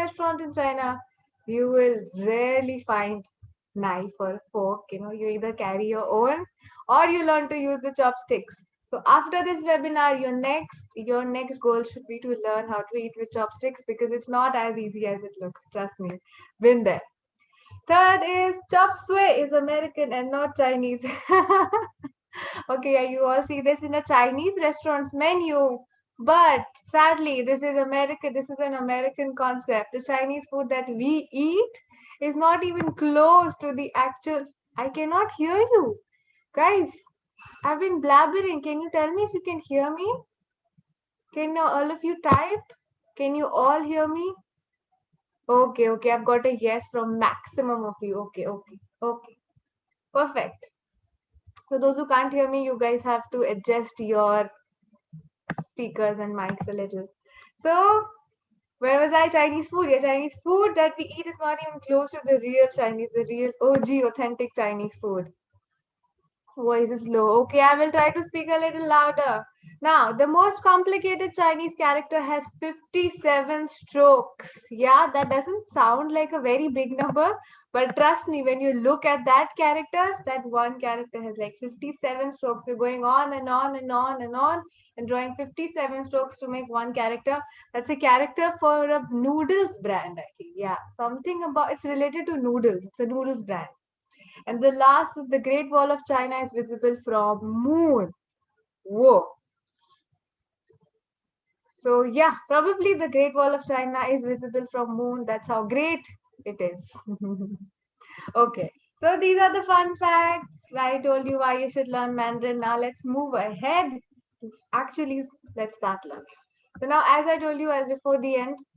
restaurant in China, you will rarely find knife or fork. You either carry your own or you learn to use the chopsticks. So after this webinar, your next goal should be to learn how to eat with chopsticks, because it's not as easy as it looks. Trust me, been there. Third is chop suey is American and not Chinese. Okay, yeah, you all see this in a Chinese restaurant's menu. But sadly, this is America. This is an American concept. The Chinese food that we eat is not even close to the actual. I cannot hear you. Guys, I've been blabbering. Can you tell me if you can hear me? Can all of you type? Can you all hear me? Okay, okay. I've got a yes from maximum of you. Okay, okay, okay. Perfect. So those who can't hear me, you guys have to adjust your speakers and mics a little. So where was I? Chinese food. Yeah, Chinese food that we eat is not even close to the real Chinese, the real OG authentic Chinese food. Voice is low. Okay, I will try to speak a little louder. Now, the most complicated Chinese character has 57 strokes. Yeah, that doesn't sound like a very big number, but trust me, when you look at that character, that one character has like 57 strokes. You're going on and on and on and on and drawing 57 strokes to make one character. That's a character for a noodles brand, I think. Yeah, something about it's related to noodles. It's a noodles brand. And the last is the Great Wall of China is visible from moon. Whoa. So yeah, probably the Great Wall of China is visible from moon. That's how great it is. Okay. So these are the fun facts. I told you why you should learn Mandarin. Now let's move ahead. Actually, let's start learning. So now, as I told you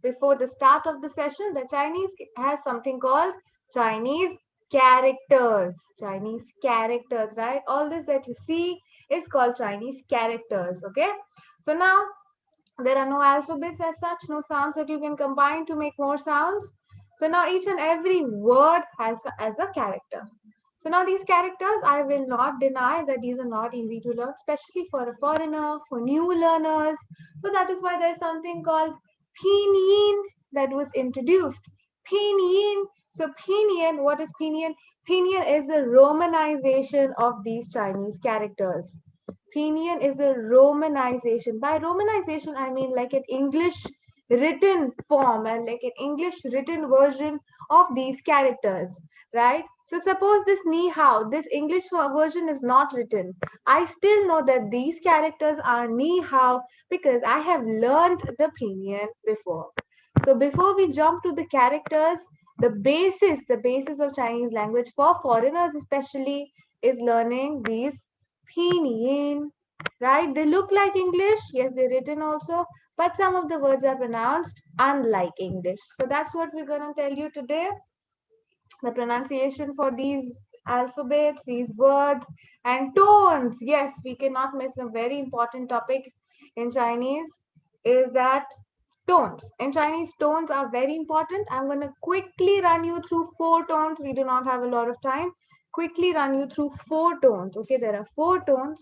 before the start of the session, the Chinese has something called Chinese characters. Chinese characters, right? All this that you see is called Chinese characters, okay? So now, there are no alphabets as such, no sounds that you can combine to make more sounds. So now each and every word has as a character. So now these characters, I will not deny that these are not easy to learn, especially for a foreigner, for new learners. So that is why there's something called pinyin that was introduced. Pinyin. So pinyin, what is pinyin? Pinyin is the romanization of these Chinese characters. Pinyin is a romanization. By romanization, I mean like an English written form and like an English written version of these characters, right? So suppose this ni hao, this English version is not written. I still know that these characters are ni hao because I have learned the pinyin before. So before we jump to the characters, the basis of Chinese language for foreigners especially is learning these pinyin, right? They look like English, yes, they're written also, but some of the words are pronounced unlike English. So that's what we're going to tell you today. The pronunciation for these alphabets, these words, and tones. Yes, we cannot miss a very important topic in Chinese is that tones. In Chinese, tones are very important. I'm going to quickly run you through 4 tones. We do not have a lot of time. Quickly run you through 4 tones. Okay, there are 4 tones.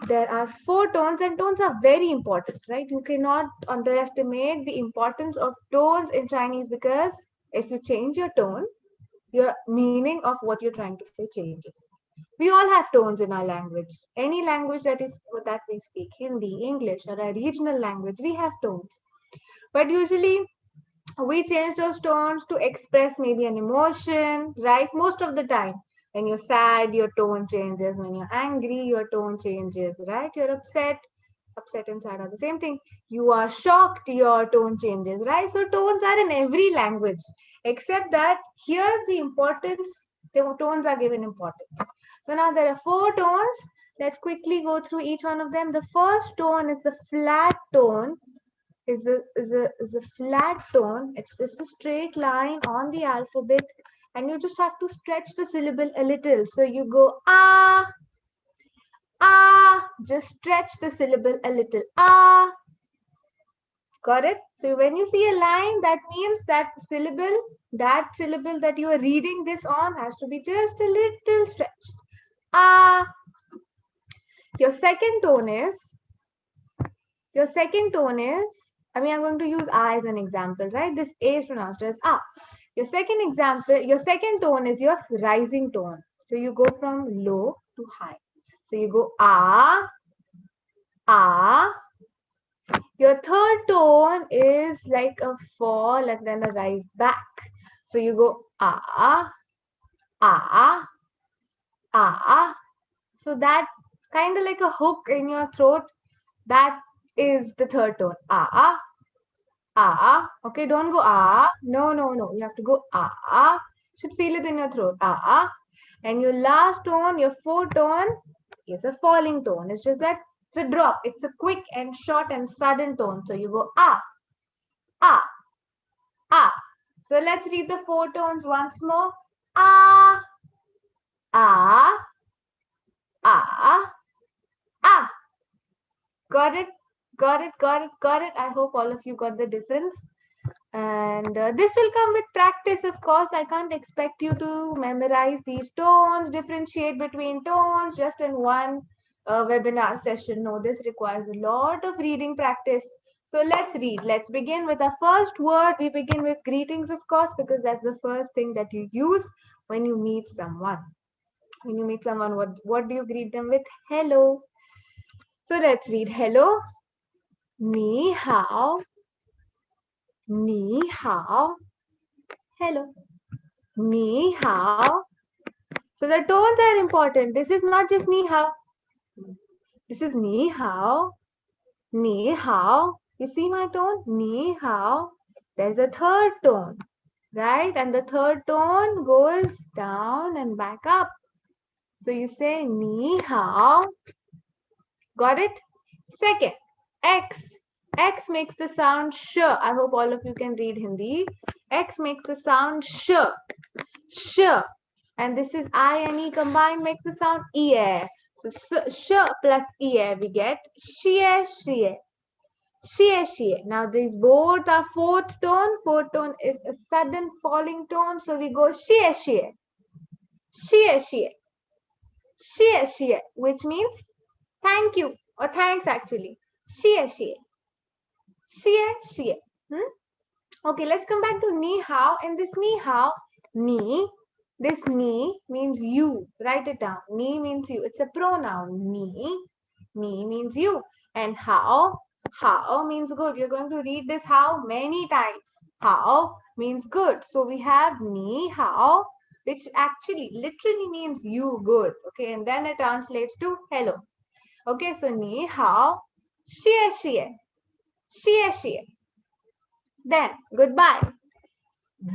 There are 4 tones, and tones are very important, right? You cannot underestimate the importance of tones in Chinese, because if you change your tone, your meaning of what you're trying to say changes. We all have tones in our language. Any language that we speak, Hindi, English, or a regional language, we have tones. But usually we change those tones to express maybe an emotion, right? Most of the time. When you're sad, your tone changes. When you're angry, your tone changes, right? You're upset. Upset and sad are the same thing. You are shocked, your tone changes, right? So tones are in every language, except that here the tones are given importance. So now there are 4 tones. Let's quickly go through each one of them. The first tone is the flat tone. Is a flat tone. It's just a straight line on the alphabet, and you just have to stretch the syllable a little. So you go ah, ah, just stretch the syllable a little. Ah, got it? So when you see a line, that means that syllable that you are reading this on has to be just a little stretched. Ah, your second tone is I mean, I'm going to use A as an example, right? This A is pronounced as A. Your second example, your second tone is your rising tone. So you go from low to high. So you go A, A. Your third tone is like a fall and then a rise back. So you go A, A, A. So that kind of like a hook in your throat, that is the third tone. A, A. Okay, don't go A. No, no, no. You have to go A. Should feel it in your throat. A. And your last tone, your fourth tone, is a falling tone. It's just that it's a drop. It's a quick and short and sudden tone. So you go A, A, A. So let's read the four tones once more. A, A, A, A. Got it? Got it? Got it? Got it? I hope all of you got the difference. And this will come with practice, of course. I can't expect you to memorize these tones, differentiate between tones just in one webinar session. No, this requires a lot of reading practice. So let's read. Let's begin with our first word. We begin with greetings, of course, because that's the first thing that you use when you meet someone. When you meet someone, what do you greet them with? Hello. So let's read. Hello. Ni hao. Ni hao. Hello. Ni hao. So the tones are important. This is not just ni hao. This is ni hao. Ni hao. You see my tone? Ni hao. There's a third tone, right? And the third tone goes down and back up. So you say ni hao. Got it? Second, X. X makes the sound sh. I hope all of you can read Hindi. X makes the sound sh. Sh. And this is I and E combined makes the sound E. So sh plus E we get shie, shie. Shie, shie. Now these both are fourth tone. Fourth tone is a sudden falling tone. So we go shie, shie. Shie, shie. Shie, shie. Which means thank you or thanks actually. Shie, shie. Shie, shie. Okay, let's come back to ni hao. In this ni hao, ni, this ni means you. Write it down. Ni means you. It's a pronoun. Ni means you. And hao means good. You're going to read this how many times. Hao means good. So we have ni hao, which actually literally means you good. Okay, and then it translates to hello. Okay, so ni hao, xie xie, xie xie. Then goodbye.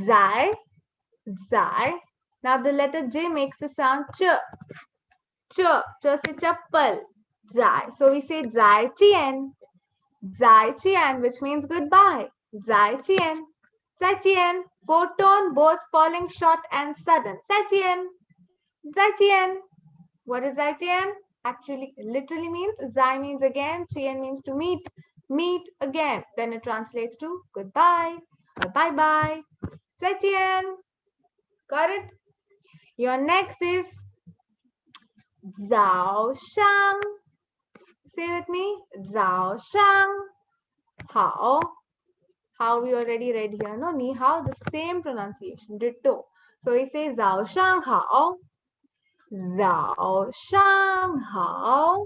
Zai, zai. Now the letter J makes the sound ch. Ch. Ch se chappal. Zai. So we say zai chien. Zai chien, which means goodbye. Zai chien. Zai chien. Fourth tone, both falling short and sudden. Zai chien. Zai chien. What is zai chien? Actually, literally means zai means again, chien means to meet. Meet again. Then it translates to goodbye or bye bye. Zai chien. Got it? Your next is Zhao Shang. Say with me. Zhao Shang. How? How we already read here. No, ni hao, the same pronunciation. Ditto. So we say Zhao Shang Hao. Zhao Shang Hao.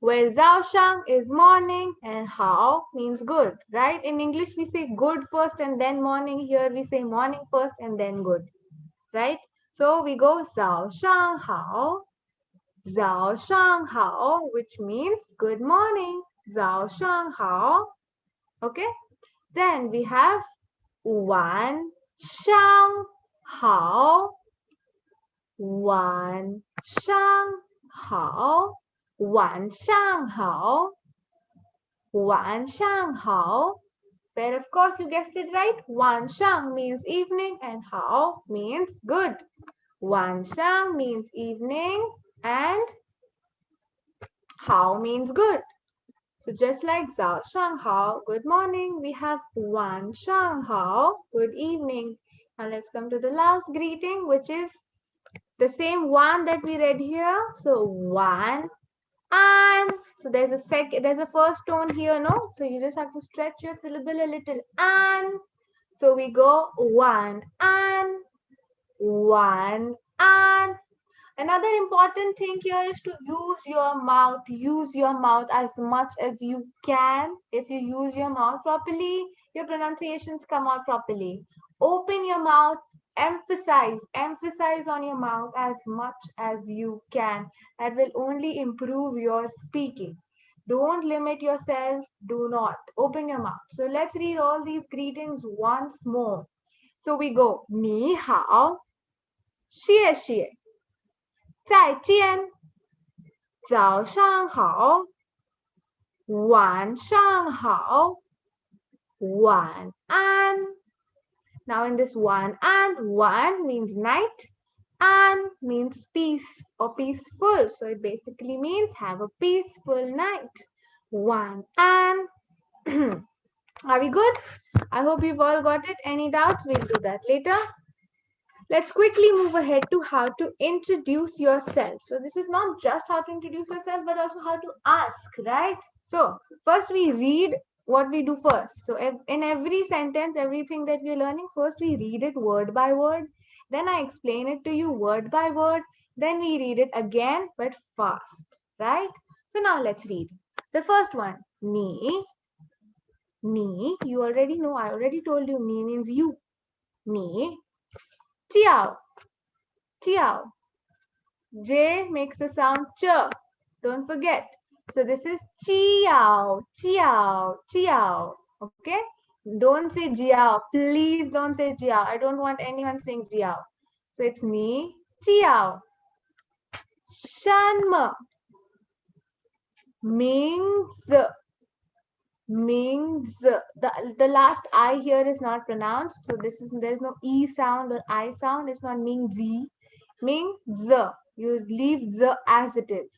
Where Zhao Shang is morning and Hao means good. Right? In English we say good first and then morning. Here we say morning first and then good. Right? So we go Zhao Shang Hao. Zhao Shang Hao, which means good morning. Zhao Shang Hao. Okay. Then we have Wan Shang Hao. Wan Shang Hao. Wan Shang Hao. Wan Shang Hao. Where of course you guessed it right. Wan Shang means evening and Hao means good. Wan Shang means evening and Hao means good. So just like Zhao Shang Hao, good morning, we have Wan Shang Hao, good evening. Now let's come to the last greeting, which is the same one that we read here. So Wan And so there's a first tone here, no? So you just have to stretch your syllable a little. And so we go one and one and. Another important thing here is to use your mouth. Use your mouth as much as you can. If you use your mouth properly, your pronunciations come out properly. Open your mouth. Emphasize on your mouth as much as you can. That will only improve your speaking. Don't limit yourself. Do not. Open your mouth. So let's read all these greetings once more. So we go. 你好,谢谢,再见,早上好,晚上好,晚安. Now in this one means night, and means peace or peaceful. So it basically means have a peaceful night. One and. Are we good? I hope you've all got it. Any doubts? We'll do that later. Let's quickly move ahead to how to introduce yourself. So this is not just how to introduce yourself, but also how to ask, right? So first we read what we do first. So in every sentence, everything that we're learning, first we read it word by word. Then I explain it to you word by word. Then we read it again, but fast, right? So now let's read. The first one, me. Me, you already know, I already told you, me means you. Me. Ciao. Ciao. J makes the sound ch. Don't forget. So this is ciao, ciao, ciao. Okay? Don't say jiao. Please don't say jiao. I don't want anyone saying jiao. So it's me, ciao. Shanma. Mings. Mings. The last I here is not pronounced. So there's no E sound or I sound. It's not Mingzi. Ming z. You leave z as it is.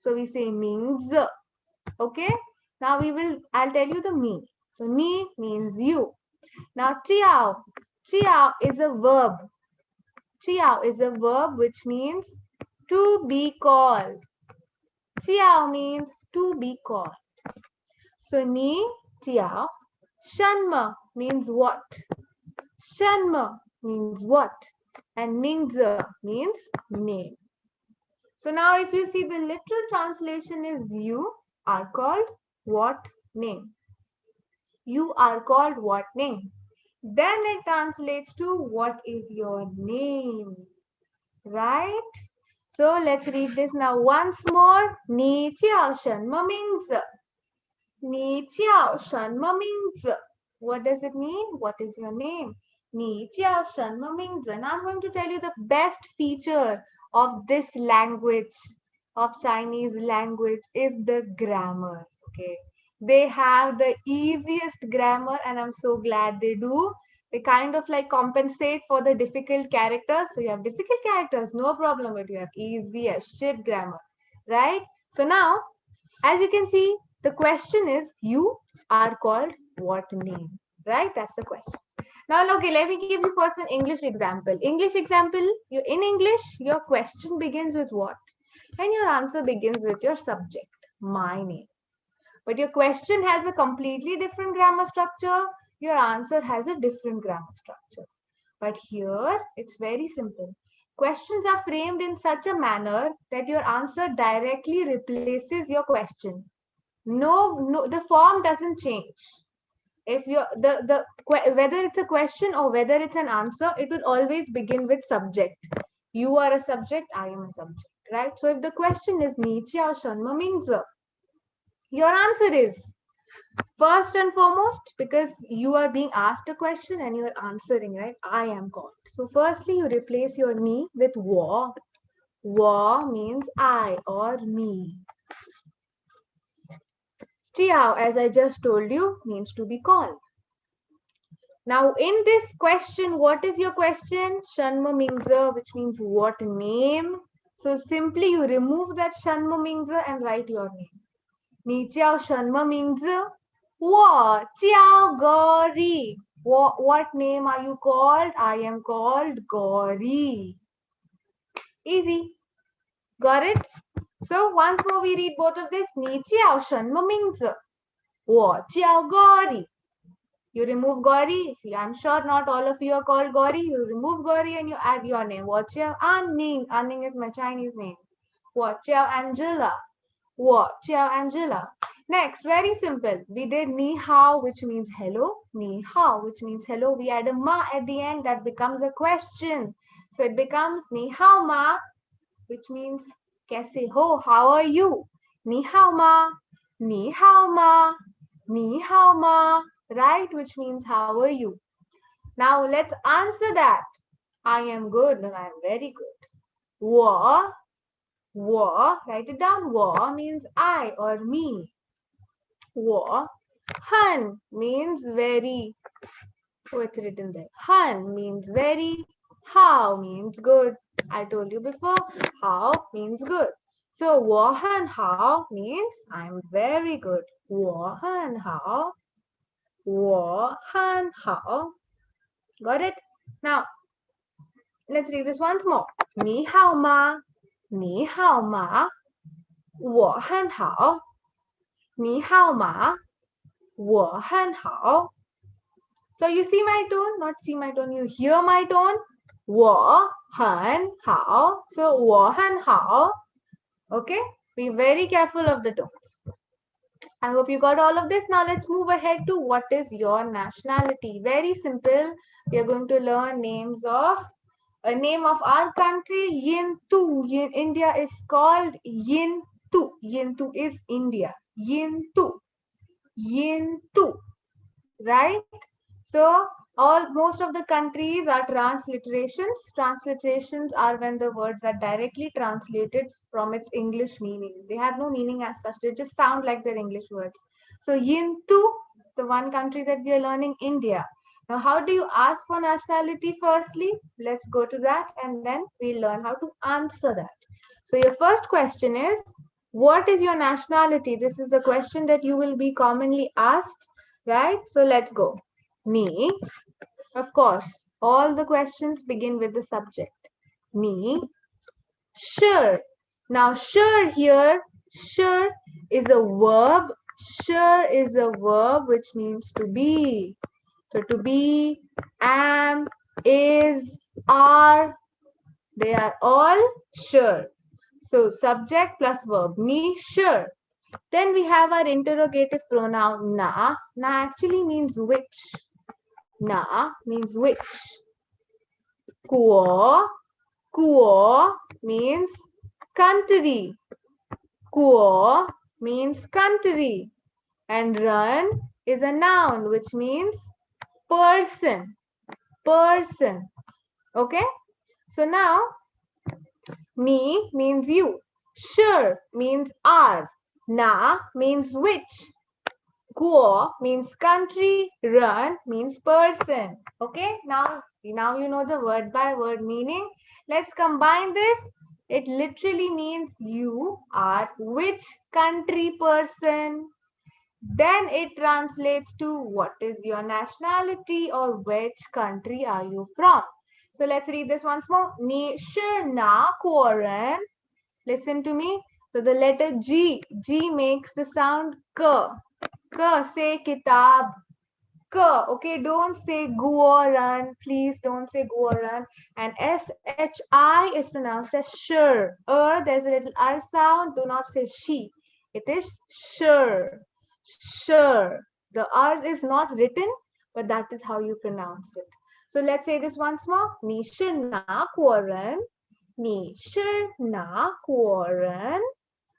So we say Ming z. Okay. Now I'll tell you the me. So me means you. Now chiao. Chiao is a verb. Chiao is a verb which means to be called. Chiao means to be called. So ni chiao. Shanma means what? Shanma means what? And Mingze means name. So now if you see the literal translation is you are called what name? You are called what name? Then it translates to what is your name? Right? So let's read this now once more. 你叫什么名字? 你叫什么名字? What does it mean? What is your name? 你叫什么名字? And I'm going to tell you the best feature of this language, of Chinese language, is the grammar. Okay. They have the easiest grammar, and I'm so glad they do. They kind of like compensate for the difficult characters. So you have difficult characters, no problem, but you have easy as shit grammar, right? So now, as you can see, the question is, you are called what name? Right? That's the question. Now, okay, let me give you first an English example. English example, in English, your question begins with what? And your answer begins with your subject, my name. But your question has a completely different grammar structure. Your answer has a different grammar structure. But here, it's very simple. Questions are framed in such a manner that your answer directly replaces your question. No, the form doesn't change. If you whether it's a question or whether it's an answer, it will always begin with subject. You are a subject, I am a subject, right? So if the question is 你叫什么名字? Your answer is first and foremost, because you are being asked a question and you are answering, right? I am called. So firstly, you replace your ni with wo. Wo means I or me. Jiao, as I just told you, means to be called. Now, in this question, what is your question? Shanma Mingze, which means what name? So simply you remove that Shanma Mingze and write your name. 你叫什么名字? 我叫 Gauri. What name are you called? I am called Gauri. Easy. Got it? So once more we read both of this. 你叫什么名字？我叫 Gauri. You remove Gauri. I'm sure not all of you are called Gauri. You remove Gauri and you add your name. 我叫 Anning. Anning is my Chinese name. 我叫 Angela. 我叫 Angela. Next, very simple. We did ni hao, which means hello. Ni hao, which means hello. We add a ma at the end. That becomes a question. So it becomes ni hao ma, which means kaise ho? How are you? Ni hao ma. Ni hao ma. Ni hao ma. Right? Which means how are you? Now let's answer that. I am good and I am very good. 我, write it down. 我 means I or me. 我 Han means very. Oh, it's written there. Han means very. How means good. I told you before. How means good. So 我很好 means I'm very good. 我很好.我很好. Got it? Now, let's read this once more. 你好吗?你好吗?我很好.你好吗?我很好. So you see my tone, not see my tone. You hear my tone. 我很好. So 我很好. Okay? Be very careful of the tones. I hope you got all of this. Now let's move ahead to what is your nationality. Very simple. We are going to learn names of a name of our country. Yintu. India is called Yintu. Yintu is India. Yintu. Yintu. Right? So most of the countries are transliterations. Transliterations are when the words are directly translated from its English meaning. They have no meaning as such. They just sound like their English words. So Yintu, the one country that we are learning, India. Now, how do you ask for nationality firstly? Let's go to that and then we'll learn how to answer that. So your first question is, what is your nationality? This is the question that you will be commonly asked, right? So let's go. Ni, of course, all the questions begin with the subject. Ni, sure. Now, sure here, sure is a verb. Sure is a verb which means to be. So to be, am, is, are, they are all sure. So subject plus verb. Ni, sure. Then we have our interrogative pronoun na. Na actually means which. Na means which. Kuo. Kuo means country. Kuo means country. And run is a noun which means person. Person. Okay? So now, ni means you. Sure means are. Na means which. Guo means country, run means person. Okay, now you know the word by word meaning. Let's combine this. It literally means you are which country person. Then it translates to what is your nationality or which country are you from. So let's read this once more. Ni shi na kuo. Listen to me. So the letter G makes the sound k. K, say kitab. K, okay, don't say guoran. Please don't say guoran. And SHI is pronounced as sure. There's a little R sound. Do not say she. It is sure. Sure. The R is not written, but that is how you pronounce it. So let's say this once more. Ni shi na kuoran. Ni shi na kuoran.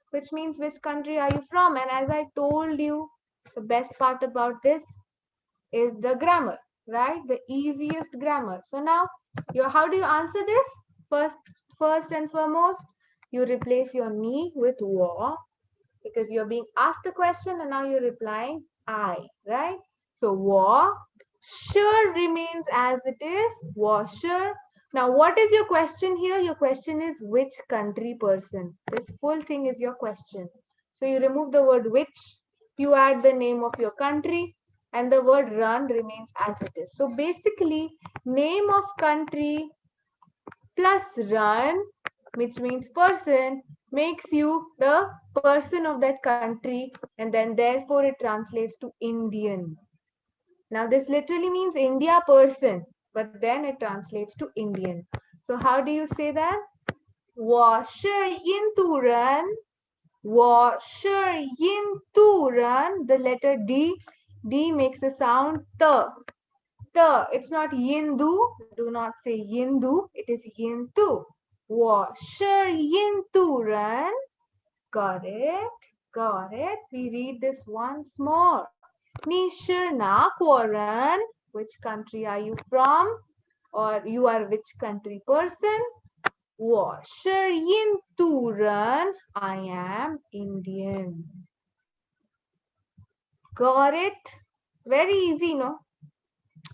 Which means which country are you from? And as I told you, the best part about this is the grammar, right? The easiest grammar. So now, how do you answer this? First and foremost, you replace your ni with wo because you're being asked a question and now you're replying I, right? So wo sure remains as it is. Wo sure. Now, what is your question here? Your question is which country person. This full thing is your question. So you remove the word which, you add the name of your country, and the word run remains as it is. So basically, name of country plus run, which means person, makes you the person of that country, and then therefore it translates to Indian. Now this literally means India person, but then it translates to Indian. So how do you say that? 我是印度人. 我是印度人. The letter D. D makes the sound the. The. It's not Yindu. Do not say Yindu. It is Yindu. 我是印度人. Got it? Got it? We read this once more. 你是哪国人? Which country are you from? Or you are which country person? 我是印度人. I am Indian. Got it? Very easy, no?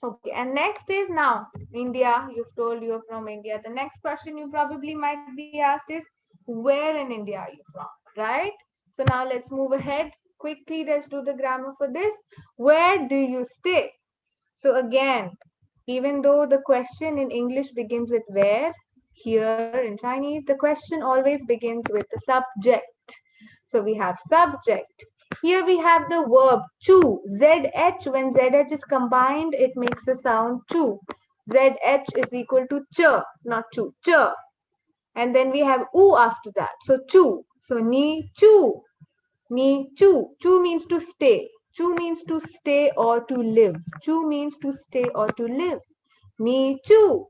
Okay, and next is now India. You've told you're from India. The next question you probably might be asked is, where in India are you from? Right? So now let's move ahead. Quickly, let's do the grammar for this. Where do you stay? So again, even though the question in English begins with where, here in Chinese, the question always begins with the subject. So we have subject. Here we have the verb chew. ZH, when ZH is combined, it makes a sound chew. ZH is equal to ch, not chew, ch. And then we have u after that. So chew. So ni chew. Ni chew. Chew means to stay. Chew means to stay or to live. Chew means to stay or to live. Ni chew.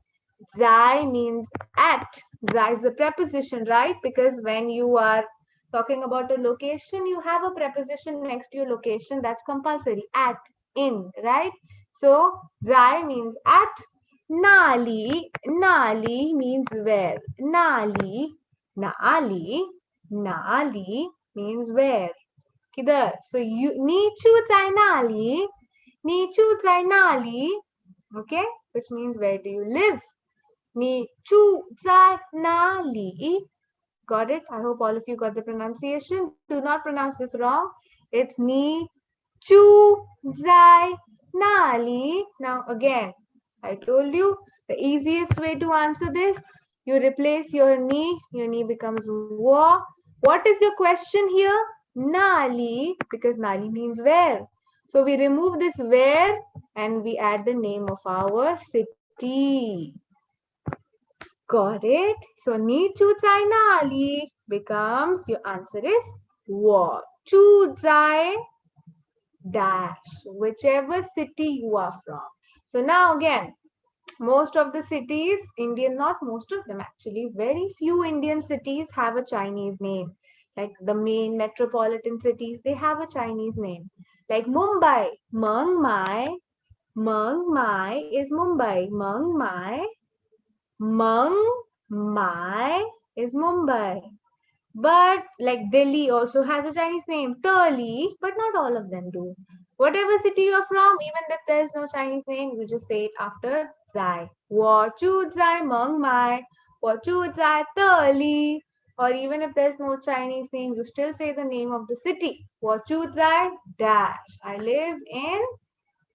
Zai means at. Zai is a preposition, right? Because when you are talking about a location, you have a preposition next to your location. That's compulsory. At, in, right? So, zai means at. Nali, nali means where. Nali, nali, nali means where. Kidhar. So, you, nichu zai nali, nichu zai nali, okay? Which means where do you live? Ni chu zai nali. Got it? I hope all of you got the pronunciation. Do not pronounce this wrong. It's ni chu zai nali. Now again, I told you the easiest way to answer this, you replace your ni becomes wa. What is your question here? Nali, because nali means where. So we remove this where and we add the name of our city. Got it? So ni chu zai nali becomes, your answer is wo chu zai dash, whichever city you are from. So now again, most of the cities, Indian, not most of them actually, very few Indian cities have a Chinese name. Like the main metropolitan cities, they have a Chinese name. Like Mumbai, Mung Mai is Mumbai. Mung Mai is Mumbai. But like Delhi also has a Chinese name, Tali, but not all of them do. Whatever city you're from, even if there's no Chinese name, you just say it after Zai. 我住在蒙买,我住在这里. Or even if there's no Chinese name, you still say the name of the city. 我住在 dash. I live in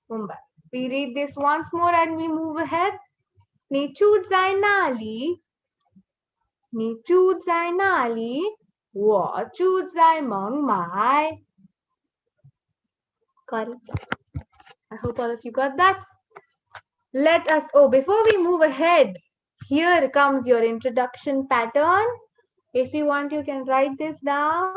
Mumbai. We read this once more and we move ahead. 你住在哪里?你住在哪里?我住在蒙买. Got it? I hope all of you got that. Let us, before we move ahead, here comes your introduction pattern. If you want, you can write this down.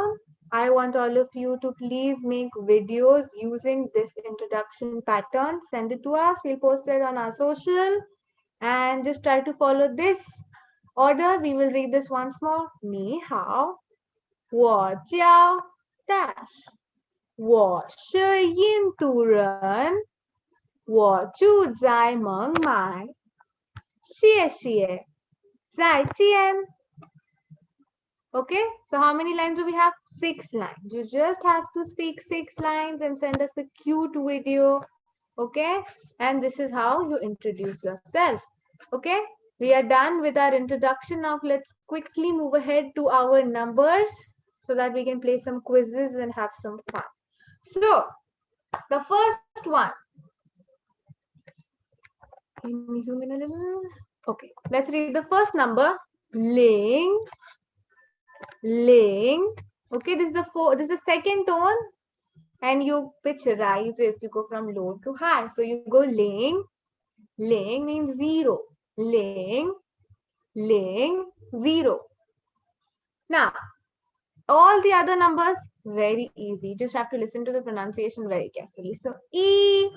I want all of you to please make videos using this introduction pattern. Send it to us. We'll post it on our social. And just try to follow this order. We will read this once more. 你好,我叫 dash. 我是印度人,我住在孟买。谢谢，再见。Okay, so how many lines do we have? 6 lines. You just have to speak 6 lines and send us a cute video. Okay, and this is how you introduce yourself. Okay, we are done with our introduction. Now let's quickly move ahead to our numbers so that we can play some quizzes and have some fun. So, the first one. Let me zoom in a little. Okay, let's read the first number. Ling Ling. Okay, this is the second tone, and your pitch rises. You go from low to high. So you go ling. Ling means zero. Ling, ling, zero. Now, all the other numbers, very easy. Just have to listen to the pronunciation very carefully. So E,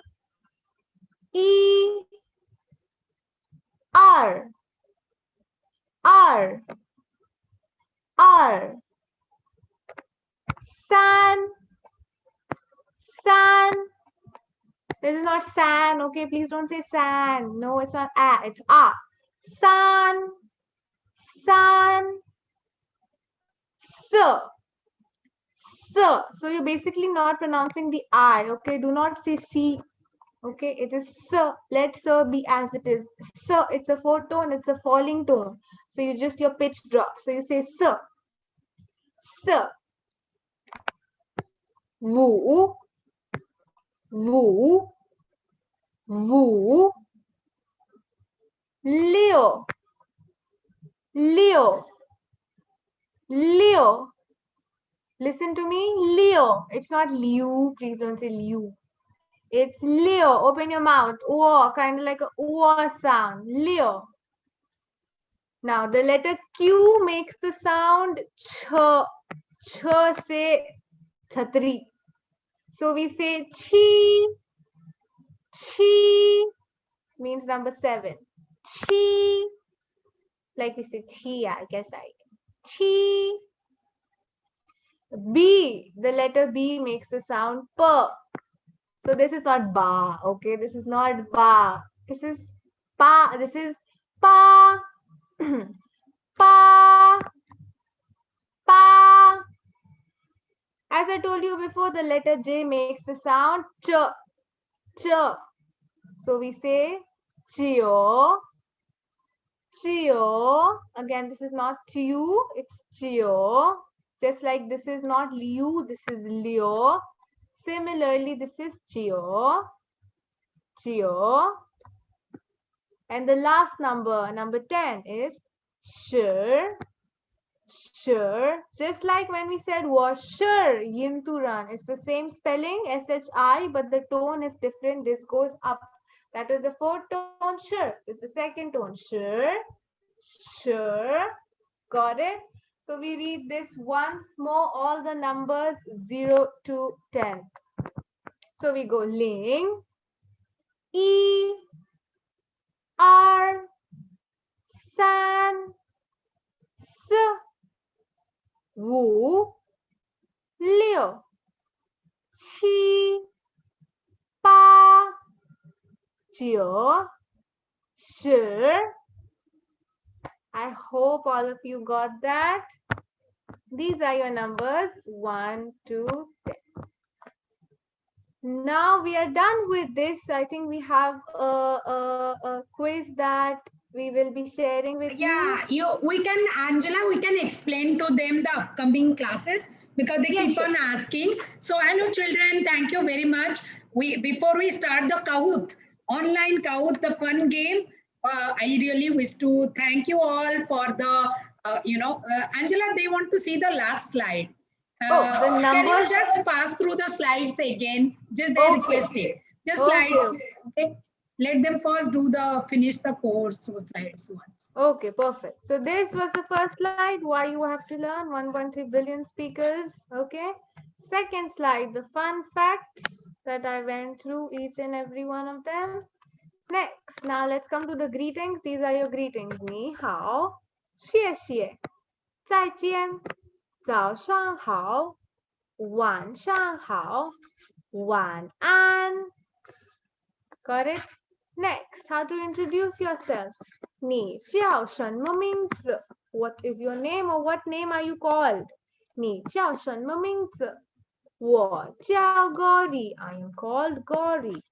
E, R, R, R, san, san. This is not san, okay? Please don't say san. No, it's not a, it's a. San, san, s, s. So you're basically not pronouncing the I, okay? Do not say C, okay? It is s. Let s be as it is. S, it's a fourth tone, it's a falling tone. So you just, your pitch drops. So you say s, s. Wu, wu, wu. Leo, Leo, Leo. Listen to me, Leo. It's not Liu. Please don't say Liu. It's Leo. Open your mouth. O, kind of like a O sound. Leo. Now the letter Q makes the sound ch. Ch say chhatri. So we say chi. Chi means number 7. Chi. Like we say chi, I guess I. Chi. B. The letter B makes the sound p. So this is not ba, okay? This is not ba. This is pa. This is pa. Pa. Pa. As I told you before, the letter J makes the sound ch. Ch. So we say chio. Chio. Again, this is not chiu. It's chio. Just like this is not liu. This is leo. Similarly, this is chio. Chio. And the last number, number 10, is sure. Sure. Just like when we said was sure, yin to run. It's the same spelling, SHI, but the tone is different. This goes up. That is the fourth tone, sure. It's the second tone, sure. Sure. Got it? So we read this once more, all the numbers 0 to 10. So we go ling, E, R, san, s, wu, liu, qi, pa, jiu, shi. I hope all of you got that. These are your numbers 1 to 10. Now we are done with this. I think we have a quiz that we will be sharing with you. We can, Angela, we can explain to them the upcoming classes because they keep on asking. So hello children, thank you very much. Before we start the Kahoot, online Kahoot, the fun game, I really wish to thank you all for the, Angela, they want to see the last slide. Can you just pass through the slides again? Just they requested. Just slides. Okay. Let them first finish the course slides once. Okay, perfect. So this was the first slide, why you have to learn 1.3 billion speakers. Okay. Second slide, the fun facts that I went through each and every one of them. Next, now let's come to the greetings. These are your greetings. Ni hao, xie xie, zai jian, zao shan hao, wan shan hao, wan an. Got it? Next, how to introduce yourself. 你叫什么名字? What is your name or what name are you called? 你叫什么名字? 我叫 Gauri. I am called Gauri.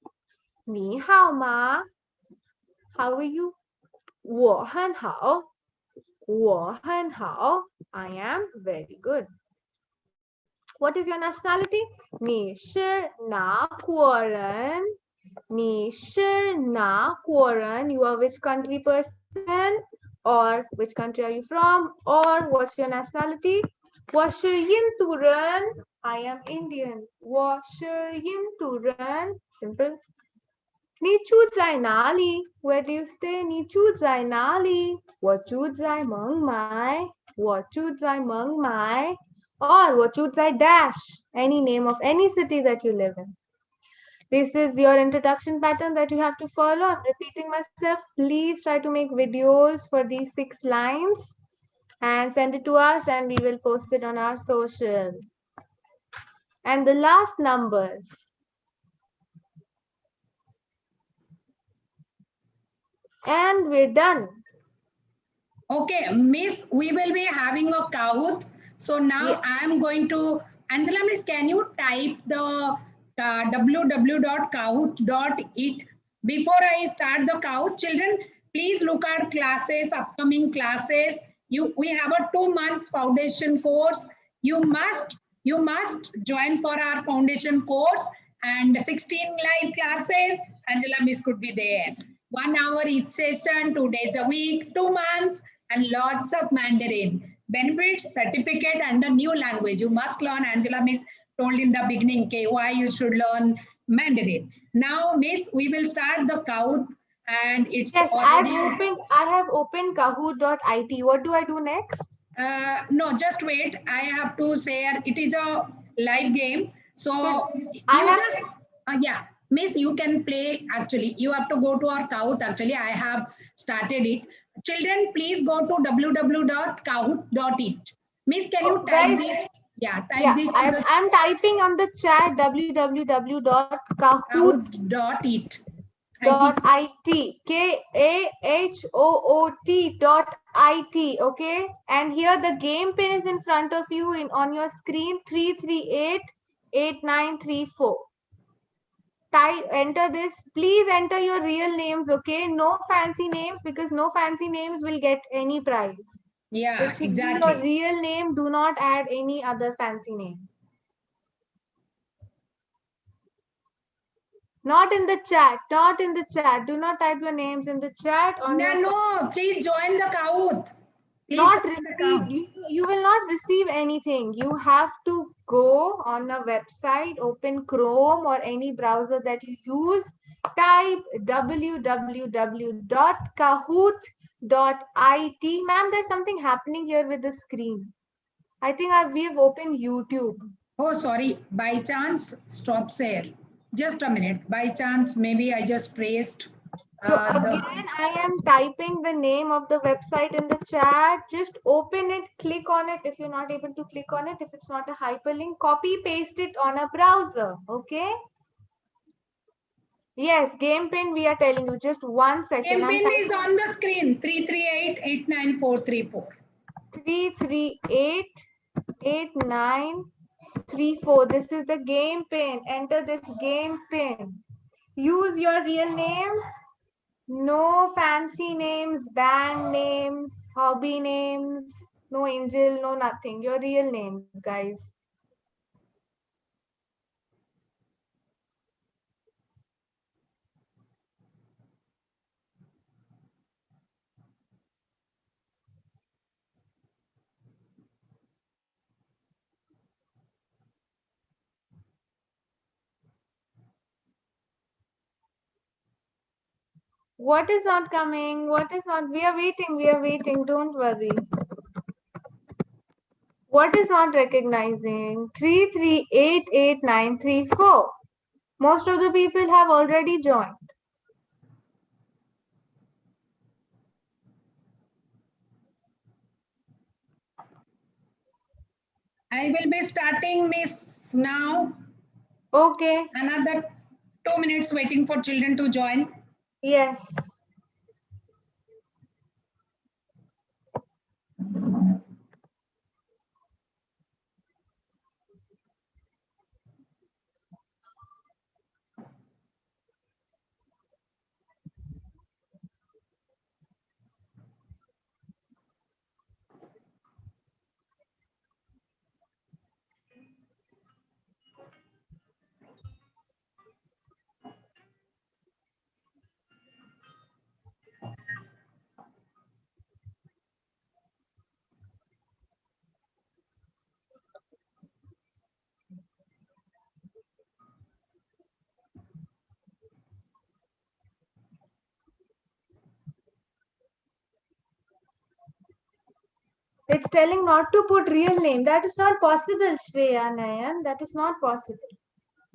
你好吗? How are you? 我很好. 我很好. I am very good. What is your nationality? 你是哪国人? 你是哪国人? You are which country person? Or which country are you from? Or what's your nationality? Washayim Turan. I am Indian. Washayim Turan. Simple. Nichu Nali. Where do you stay? Nichu Nali. Wachu Zai Meng Mai. Wachu Zai Meng Mai. Or Wachu Zai Dash. Any name of any city that you live in. This is your introduction pattern that you have to follow. I'm repeating myself. Please try to make videos for these 6 lines and send it to us and we will post it on our social. And the last numbers. And we're done. Okay, Miss, we will be having a Kahoot. So now Yeah. I am going to, Angela Miss, can you type the www.kahoot.it before I start the Kahoot? Children, please look at classes, upcoming classes. We have a 2 months foundation course. You must join for our foundation course and 16 live classes. Angela Miss could be there. 1 hour each session, 2 days a week, 2 months, and lots of Mandarin. Benefits, certificate, and a new language. You must learn, Angela Miss told in the beginning, okay, why you should learn Mandarin. Now, Miss, we will start the count, and it's Yes, already. I have opened kahoot.it. What do I do next? No, just wait. I have to say it is a live game. So So I you have just, yeah, Miss, you can play actually. You have to go to our Kahoot. Actually, I have started it. Children, please go to www.kahoot.it. Miss, can you type guys, this? Yeah, type yeah, this to the I'm typing on the chat www.kahoot.it. kahoot.it. Kahoot.it, okay? And here the game pin is in front of you on your screen 3388934. Type, enter this. Please enter your real names, okay? No fancy names because no fancy names will get any prize. Yeah, It should be your exactly. real name. Do not add any other fancy name. Not in the chat. Not in the chat. Do not type your names in the chat on No, your phone. no, please join the Kahoot. Please Not join the receive. Kahoot. You will not receive anything. You have to go on a website, open Chrome or any browser that you use, type www.kahoot.it. Ma'am, there's something happening here with the screen. I think we have opened YouTube. Oh, sorry. By chance, stop share. Just a minute. By chance, maybe I just pressed So the. again, I am typing the name of the website in the chat. Just open it, click on it. If you're not able to click on it, if it's not a hyperlink, copy paste it on a browser. Okay. Yes, game pin. We are telling you. Just 1 second. I'm Campaign is typing on the screen 338-89434. 3388934. This is the game pin. Enter this game pin. Use your real names. No fancy names, band names, hobby names, no angel, no nothing. Your real names, guys. What is not coming? What is not? We are waiting. We are waiting. Don't worry. What is not recognizing? 3388934. Most of the people have already joined. I will be starting, Miss, now. Okay. Another 2 minutes waiting for children to join. Yes. It's telling not to put real name. That is not possible, Shreya Nayan. That is not possible.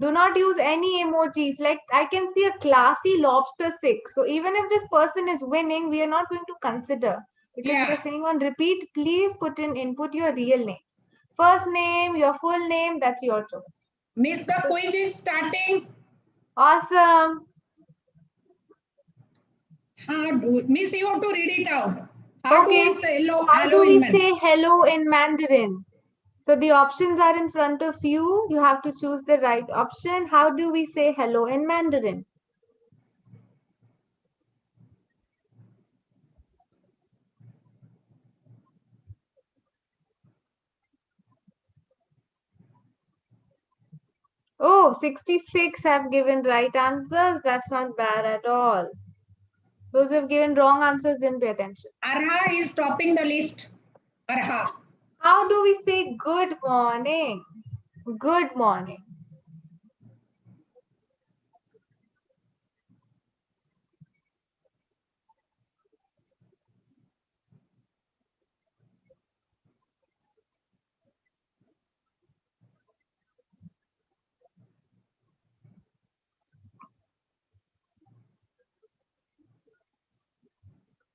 Do not use any emojis. Like I can see a classy lobster sick. So even if this person is winning, we are not going to consider because we Yeah. are saying on repeat. Please input your real names. First name, your full name. That's your choice. Miss, the So, quiz is starting. awesome. Miss, you have to read it out. How do we Okay. say hello, How hello do in we Mandarin? say hello in Mandarin? So the options are in front of you. You have to choose the right option. How do we say hello in Mandarin? Oh, 66 have given right answers. That's not bad at all. Those who have given wrong answers didn't pay attention. Arha is topping the list. Arha. How do we say good morning? Good morning.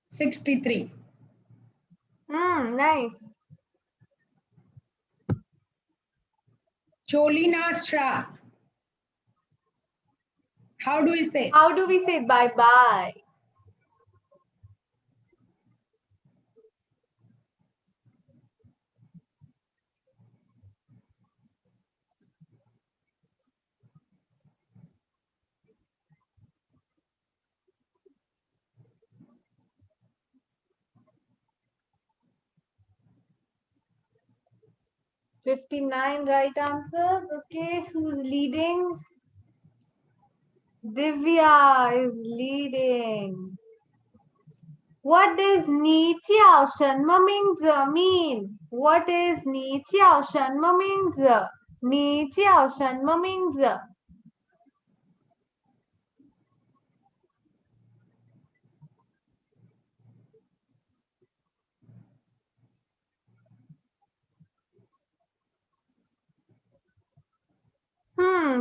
63. Nice. Cholina Shah. How do we say? How do we say bye bye? $59 right answers. Okay, who's leading? Divya is leading. What does Ni Chiao Shen Me Ming Zi mean? What is Ni Chiao Shen Me Ming Zi? Ni Chiao Shen Me Ming Zi.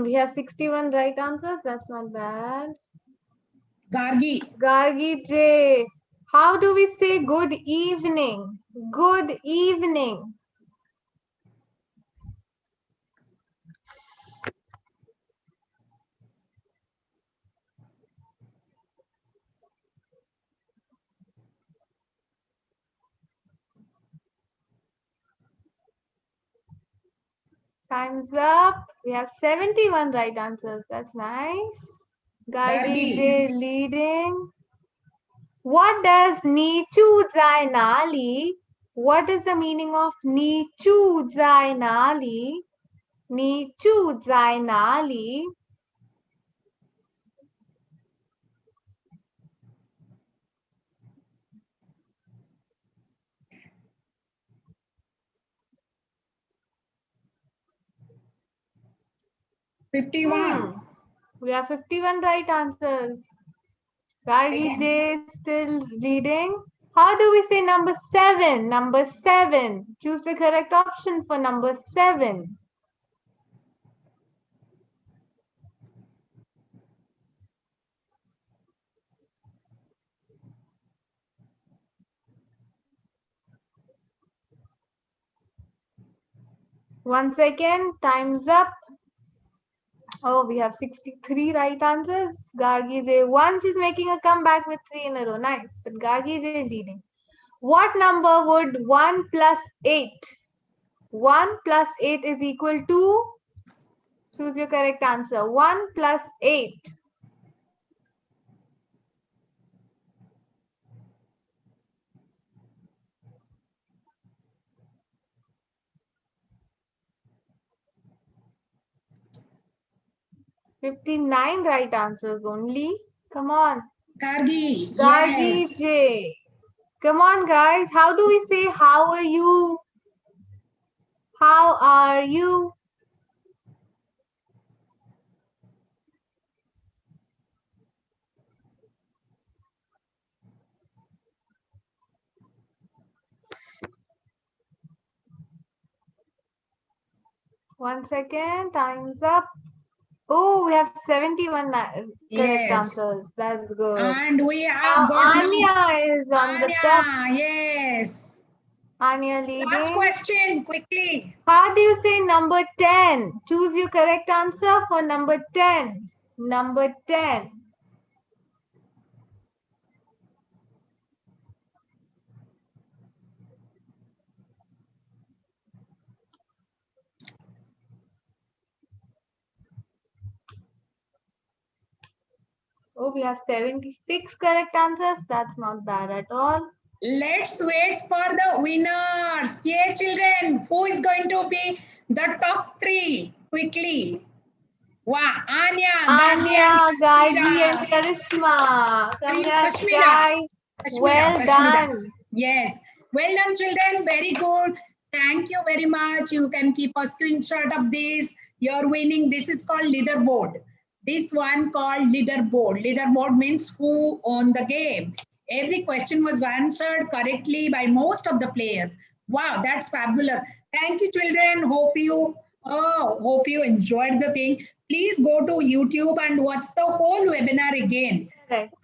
We have 61 right answers. That's not bad. Gargi. Gargi J. How do we say good evening? Good evening. Time's up. We have 71 right answers. That's nice. Gargi Gargi. J leading. What does ni chu zai na li? What is the meaning of ni chu zai na li? Ni chu zai na li? Hmm. 51. We have 51 right answers. I Gargi can. J still leading. How do we say number 7? Number 7. Choose the correct option for number 7. One second. Time's up. Oh, we have 63 right answers. Gargi J. One, she's making a comeback with 3 in a row. Nice. But Gargi J is leading. What number would 1 plus 8? 1 plus 8 is equal to? Choose your correct answer. 1 plus 8. 59 right answers only. Come on. Gargi. Gargi Yes. J. Come on, guys. How do we say how are you? How are you? 1 second. Time's up. Oh, we have 71 correct Yes. answers. That's good. And we Now have got now Anya is on the top. Anya. Yes. Anya Last leading. question, quickly. How do you say number 10? Choose your correct answer for number 10. Number 10. Oh, we have 76 correct answers. That's not bad at all. Let's wait for the winners. Yeah, children. Who is going to be the top three? Quickly. Wow. Anya, Gadi, and Anya, Gargi, and Kashmira. Karishma. Congrats, Kashmira. guys. Kashmira. Well Kashmira. done. Yes. Well done, children. Very good. Thank you very much. You can keep a screenshot of this. You're winning. This is called leaderboard. This one called leaderboard. Leaderboard means who won the game. Every question was answered correctly by most of the players. Wow, that's fabulous. Thank you, children. Hope you enjoyed the thing. Please go to YouTube and watch the whole webinar again. Correct.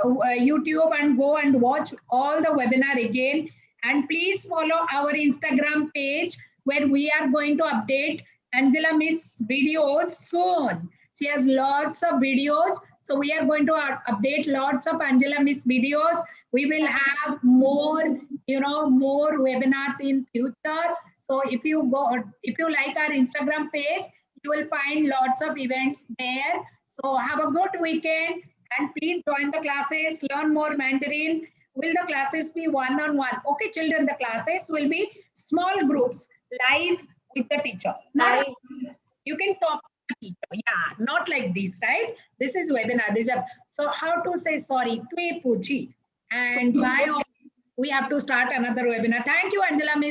YouTube and go and watch all the webinar again. And please follow our Instagram page where we are going to update Angela Miss videos soon. She has lots of videos. So we are going to update lots of Angela Miss videos. We will have more, more webinars in future. So if you like our Instagram page, you will find lots of events there. So have a good weekend and please join the classes, learn more Mandarin. Will the classes be one-on-one? Okay, children, the classes will be small groups, live with the teacher. Not you can talk to the teacher. Yeah, not like this, right? This is webinar. These are so how to say sorry. Tui puji. And bye. We have to start another webinar. Thank you, Angela Miss.